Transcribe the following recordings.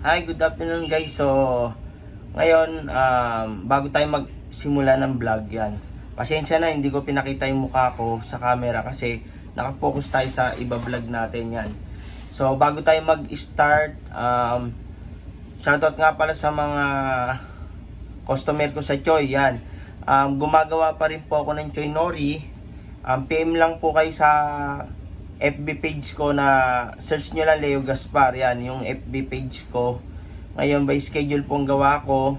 Hi, good afternoon guys. So, ngayon, bago tayo magsimula ng vlog yan. Pasensya na, hindi ko pinakita yung mukha ko sa camera kasi nakafocus tayo sa iba vlog natin yan. So, bago tayo mag-start, shoutout nga pala sa mga customer ko sa Choy, yan. Gumagawa pa rin po ako ng Choy Nori. PM lang po kayo sa FB page ko na search nyo lang Leo Gaspar, yan yung FB page ko. Ngayon by schedule pong gawa ko.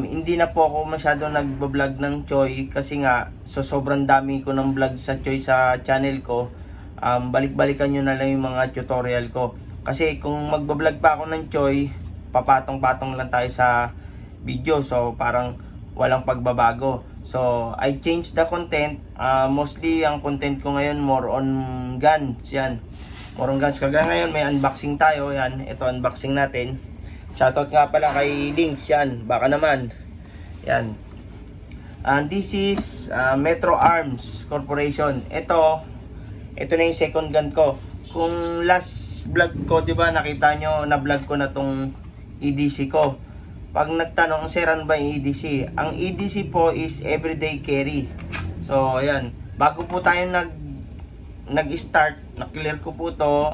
Hindi na po ako masyado nagbablog ng Choy kasi nga so sobrang dami ko ng vlog sa Choy sa channel ko. Balik-balikan nyo na lang yung mga tutorial ko kasi kung magbablog pa ako ng Choy, papatong-patong lang tayo sa video, so parang walang pagbabago. So, I changed the content. Mostly, ang content ko ngayon more on guns. Yan. More on guns. Kagaya ngayon, may unboxing tayo. Yan. Ito, unboxing natin. Shoutout nga pala kay Links. Yan. Baka naman. Yan. And this is Metro Arms Corporation. Ito na yung second gun ko. Kung last vlog ko, di ba, nakita nyo, na-vlog ko na tong EDC ko. Pag nagtanong, sir, ba yung EDC? Ang EDC po is everyday carry. So, ayan. Bago po tayo nag-start, na-clear ko po to.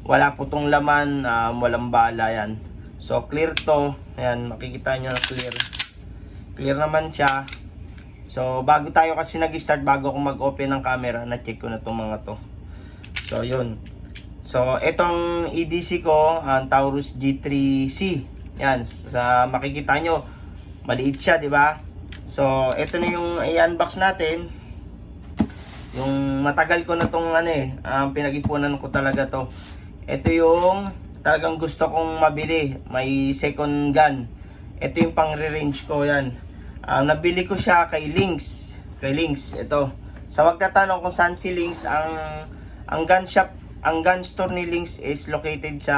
Wala po tong laman, walang bala yan. So, clear to. Ayan, makikita nyo na clear. Clear naman siya. So, bago tayo kasi nag-start, bago ako mag-open ng camera, na-check ko na itong mga to. So, yun. So, itong EDC ko, ang Taurus G3C. Yan, sa makikita nyo, maliit siya, di ba? So, ito na yung i-unbox natin. Yung matagal ko na tong pinag-ipunan ko talaga to. Ito yung talagang gusto kong mabili. May second gun. Ito yung pang-re-range ko, yan. Nabili ko siya kay Links. Kay Links, ito. Sa magtatanong kung saan si Links, ang gun shop, ang gun store ni Links is located sa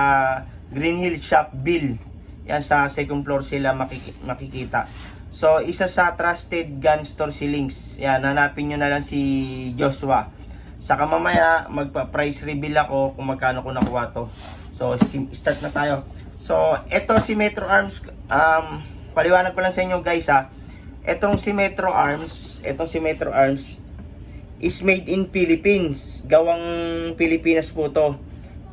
Green Hill Shop Bill. Yan, sa second floor sila makikita. So, isa sa trusted gun store si Links. Yan, hanapin nyo na lang si Joshua. Saka mamaya, magpa-price reveal ako kung magkano ko nakuha to. So, start na tayo. So, eto si Metro Arms. Paliwanag ko lang sa inyo guys ha. Etong si Metro Arms is made in Philippines. Gawang Pilipinas po to.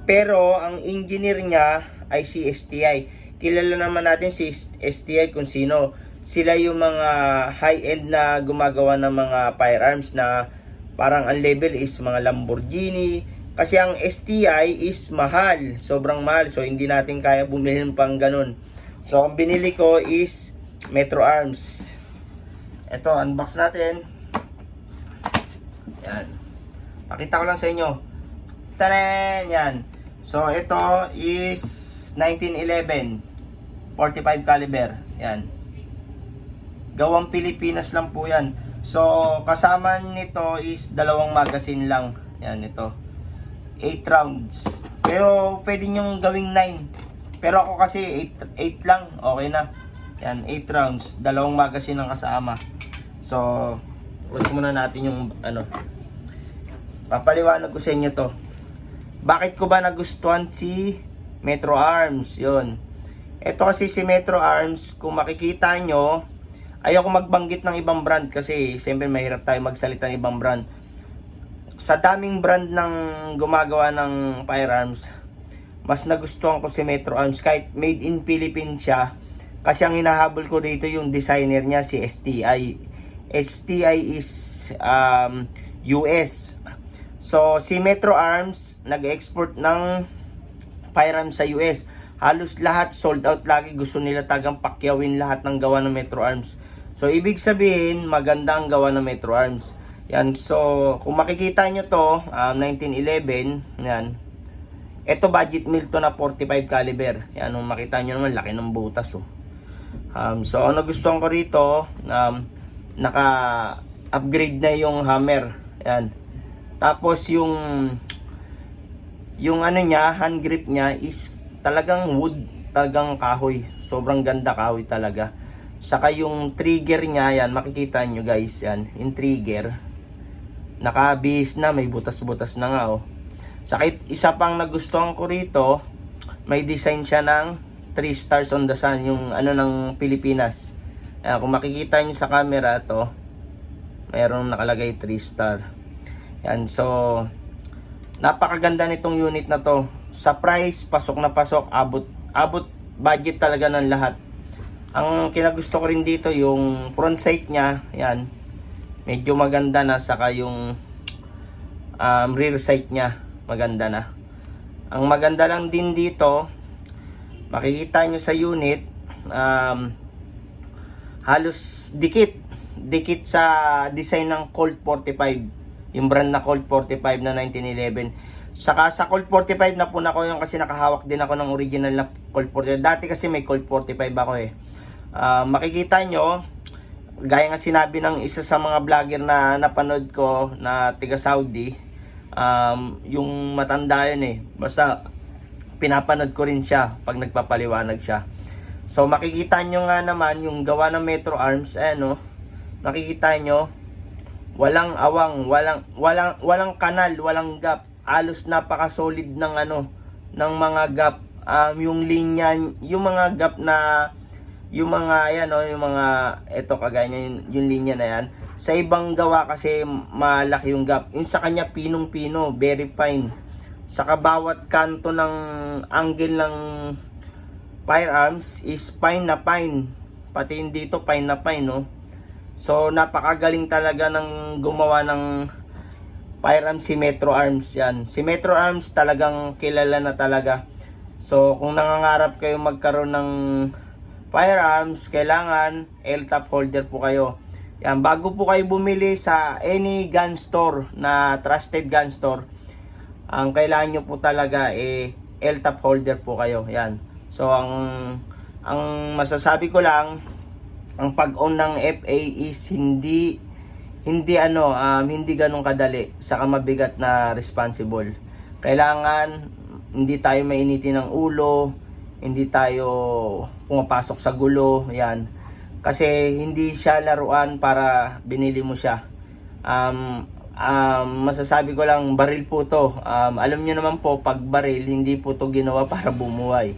Pero, ang engineer niya ay si STI. Kilala naman natin si STI kung sino. Sila yung mga high-end na gumagawa ng mga firearms na parang ang level is mga Lamborghini. Kasi ang STI is mahal. Sobrang mahal. So, hindi natin kaya bumili pang ganun. So, ang binili ko is Metro Arms. Ito, unbox natin. Yan. Pakita ko lang sa inyo. Tanan! Yan. So, ito is 1911. 45 caliber. Yan. Gawang Pilipinas lang po yan. So, kasama nito is dalawang magazine lang. Yan, ito. 8 rounds. Pero, pwede nyong gawing 9. Pero ako kasi 8 lang. Okay na. Yan, 8 rounds. Dalawang magazine ang kasama. So, ulit muna natin yung papaliwanag ko sa inyo to. Bakit ko ba nagustuhan si Metro Arms? Yun. Ito kasi si Metro Arms, kung makikita nyo, ayoko magbanggit ng ibang brand kasi siyempre mahirap tayo magsalita ng ibang brand. Sa daming brand ng gumagawa ng firearms, mas nagustuhan ko si Metro Arms kahit made in Philippines siya. Kasi ang hinahabol ko dito yung designer niya si STI. STI is US. So si Metro Arms nag-export ng firearms sa US. Halos lahat sold out lagi. Gusto nila tagang pakyawin lahat ng gawa ng Metro Arms. So, ibig sabihin, maganda ang gawa ng Metro Arms. Yan. So, kung makikita nyo to, 1911, yan. Ito, budget mill to na 45 caliber. Yan, kung makita nyo naman, laki ng butas. Oh. So, ang nagustuhan ko rito, naka-upgrade na yung hammer. Yan. Tapos, yung hand grip niya is talagang wood, talagang kahoy. Sobrang ganda kahoy talaga. Saka yung trigger niya, yan, makikita nyo guys, yan. Yung trigger, nakabihis na, may butas-butas na nga, oh. Saka isa pang nagustuhan ko rito, may design siya ng 3 stars on the sun, yung ano ng Pilipinas. Kung makikita nyo sa camera to, mayroong nakalagay 3 star. Yan, so napakaganda nitong unit na to. Sa price, pasok na pasok, abot budget talaga ng lahat. Ang kinagusto ko rin dito yung front sight niya, yan. Medyo maganda na, saka yung rear sight niya, maganda na. Ang maganda lang din dito, makikita nyo sa unit, halos dikit sa design ng Colt 45, yung brand na Colt 45 na 1911. Saka sa Colt 45 na po na ko yung, kasi nakahawak din ako ng original na Colt 45. Dati kasi may Colt 45 ako eh. Makikita nyo, gaya nga sinabi ng isa sa mga vlogger na napanood ko na tiga Saudi, yung matanda yun eh, basta pinapanood ko rin siya pag nagpapaliwanag siya. So makikita nyo nga naman yung gawa ng Metro Arms, makikita nyo walang awang, walang kanal, walang gap, halos napaka solid ng ng mga gap, yung linya, yung mga gap na yung mga yung mga eto kagaya yung linya na yan. Sa ibang gawa kasi malaki yung gap. Yung sa kanya pinong-pino, very fine. Saka bawat kanto ng angle ng firearms is fine na fine. Pati yung dito fine na fine, no. So napakagaling talaga ng gumawa ng firearms si Metro Arms yan. Si Metro Arms talagang kilala na talaga. So kung nangangarap kayo magkaroon ng firearms, kailangan L-top holder po kayo. Yan, bago po kayo bumili sa any gun store na trusted gun store, ang kailangan nyo po talaga L-top holder po kayo. Yan. So ang masasabi ko lang, ang pag-own ng FA is hindi ganun kadali, saka mabigat na responsible. Kailangan hindi tayo mainitin ng ulo, hindi tayo pumapasok sa gulo, yan. Kasi hindi siya laruan para binili mo siya. Masasabi ko lang, baril po to. Alam niyo naman po, pag baril, hindi po to ginawa para bumuhay.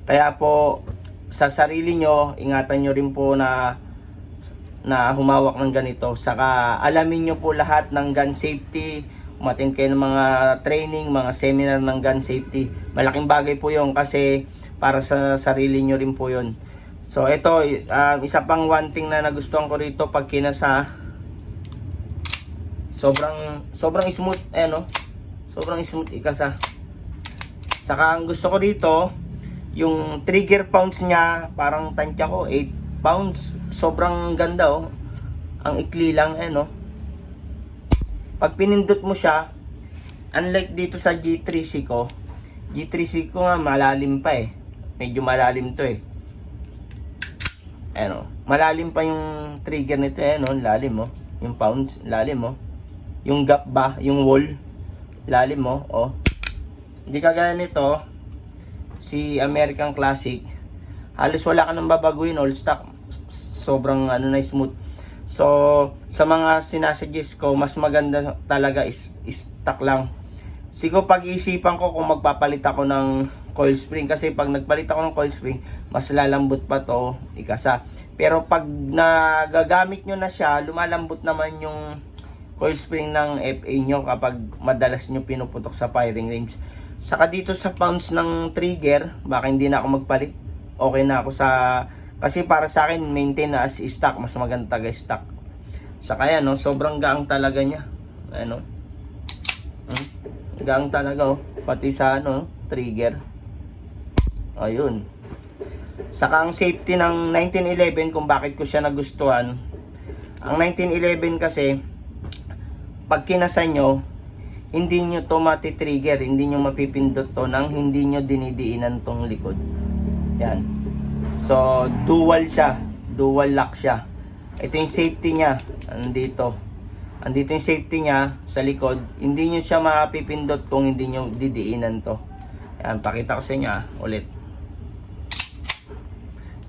Kaya po, sa sarili nyo, ingatan nyo rin po na humawak ng ganito. Saka alamin nyo po lahat ng gun safety, umattend kayo ng mga training, mga seminar ng gun safety. Malaking bagay po yun kasi para sa sarili nyo rin po yun. So ito, isa pang one thing na nagustuhan ko rito pag kinasa, sobrang smooth, sobrang smooth ikasa. Saka ang gusto ko dito, yung trigger pounds niya, parang tansya ko 8 pounds. Sobrang ganda, oh. Ang ikli lang, Pag pinindot mo siya, unlike dito sa G3C ko nga malalim pa eh. Medyo malalim to eh. Malalim pa yung trigger nito lalim mo. Yung pounds, lalim mo. Yung gap ba, yung wall, lalim mo, oh. Hindi kagaya nito, si American Classic, halos wala ka nang babaguhin, all stock. Sobrang na smooth. So, sa mga sinasuggest ko, mas maganda talaga is stock lang. Siguro pag-iisipan ko kung magpapalit ako ng coil spring, kasi pag nagpalit ako ng coil spring, mas lalambot pa to ikasa. Pero pag nagagamit nyo na siya, lumalambot naman yung coil spring ng FA nyo kapag madalas nyo pinuputok sa firing range. Saka dito sa pounds ng trigger, baka hindi na ako magpalit. Okay na ako kasi para sa akin, maintain na as stock, mas maganda guys stock. Saka yan, sobrang gaang talaga niya. Gaang talaga, pati sa trigger. Ayun. Saka ang safety ng 1911, kung bakit ko siya nagustuhan. Ang 1911 kasi, pag kinasa nyo, hindi nyo to mati-trigger, hindi nyo mapipindot to nang hindi nyo dinidiinan tong likod. Yan. So, dual siya. Dual lock siya. Ito yung safety niya. Andito yung safety niya sa likod. Hindi nyo siya mapipindot kung hindi nyo didiinan to. Yan, pakita ko sa inyo ulit.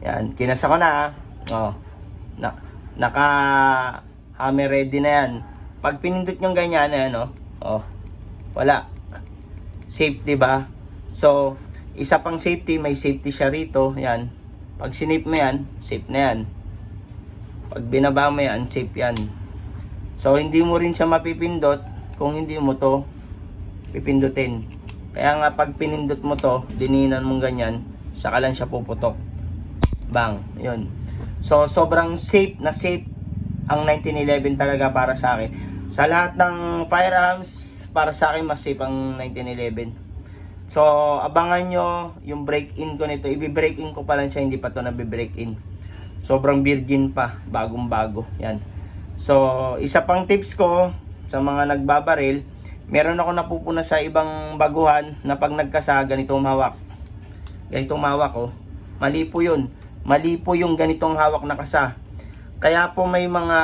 Yan, kinasa ko na. Naka hammer ready na yan. Pag pinindot nyo ganyan, wala. Safe, diba? So, Isa pang safety, may safety siya rito. Yan. Pag sinip mo yan, safe na yan. Pag binaba mo yan, safe yan. So, hindi mo rin siya mapipindot kung hindi mo to pipindutin. Kaya nga pag pinindot mo to, dininan mong ganyan, saka lang siya puputok. Bang, yun. So, sobrang safe na safe ang 1911 talaga para sa akin. Sa lahat ng firearms, para sa akin mas safe ang 1911. So, abangan nyo yung break-in ko nito. Ibi-break-in ko pa lang siya, hindi pa to nabi-break-in. Sobrang virgin pa, bagong-bago. Yan. So, isa pang tips ko sa mga nagbabaril, meron ako napupuna sa ibang baguhan na pag nagkasa, ganitong hawak. Ganitong hawak, oh. Mali po yun. Mali po yung ganitong hawak na kasa. Kaya po may mga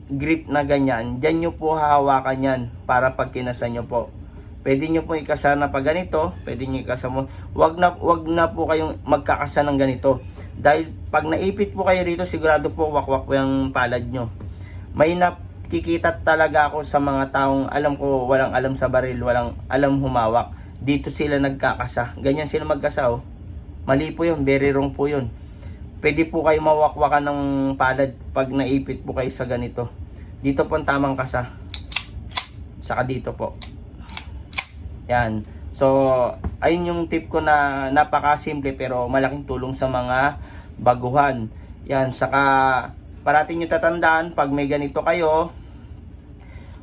grip na ganyan, dyan nyo po hahawakan yan para pag kinasa nyo po. Pwede nyo po ikasa na pag ganito, pwede nyo ikasa mo. Wag na po kayong magkakasa ng ganito. Dahil pag naipit po kayo rito, sigurado po wakwak po yung palad nyo. May nakikita talaga ako sa mga taong alam ko walang alam sa baril, walang alam humawak. Dito sila nagkakasa. Ganyan sila magkasa, oh. Mali po yun, very wrong po yun. Pwede po kayo mawakwakan ng palad pag naipit po kayo sa ganito. Dito po ang tamang kasa. Saka dito po. Yan. So, ayun yung tip ko na napaka-simple pero malaking tulong sa mga baguhan. Yan. Saka, parating nyo tatandaan, pag may ganito kayo,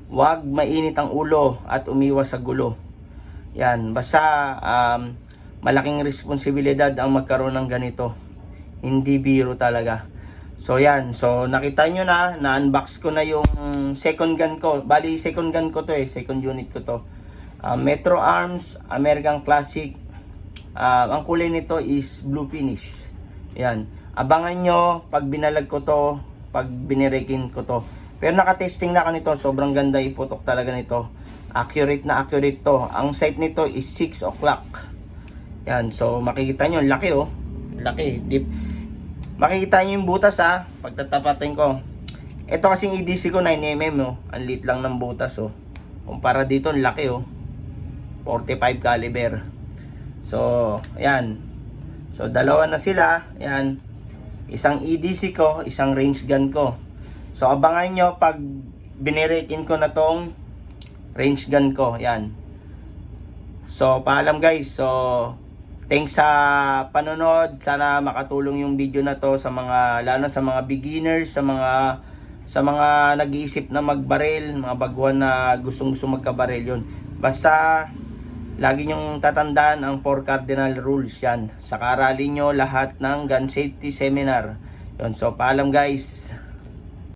huwag mainit ang ulo at umiwas sa gulo. Yan. Basta, malaking responsibilidad ang magkaroon ng ganito. Hindi biro talaga. So yan, so nakita nyo na unbox ko na yung second gun ko. Bali second gun ko to second unit ko to. Metro Arms American Classic. Ang kulay nito is blue finish. Yan. Abangan nyo pag binalag ko to, pag binirekin ko to. Pero nakatesting na ako nito, sobrang ganda iputok talaga nito. Accurate na accurate to. Ang sight nito is 6 o'clock. Yan, so makikita nyo, laki oh. Laki, deep. Makikita nyo yung butas pagtatapatin ko. Ito kasing EDC ko 9mm oh. Ang liit lang ng butas oh. Kumpara dito, ang laki oh. 45 caliber. So, ayan. So, dalawa na sila. Ayan. Isang EDC ko, isang range gun ko. So, abangan nyo pag binirekin ko na tong range gun ko. Ayan. So, paalam guys. So, thanks sa panonood. Sana makatulong yung video na to sa mga, lalo sa mga beginners, sa mga nag-iisip na magbaril, mga baguhan na gustong-gusto magkabaril yun. Basta, lagi nyong tatandaan ang 4 cardinal rules yan. Sa karali nyo lahat ng gun safety seminar. Yun. So, paalam guys.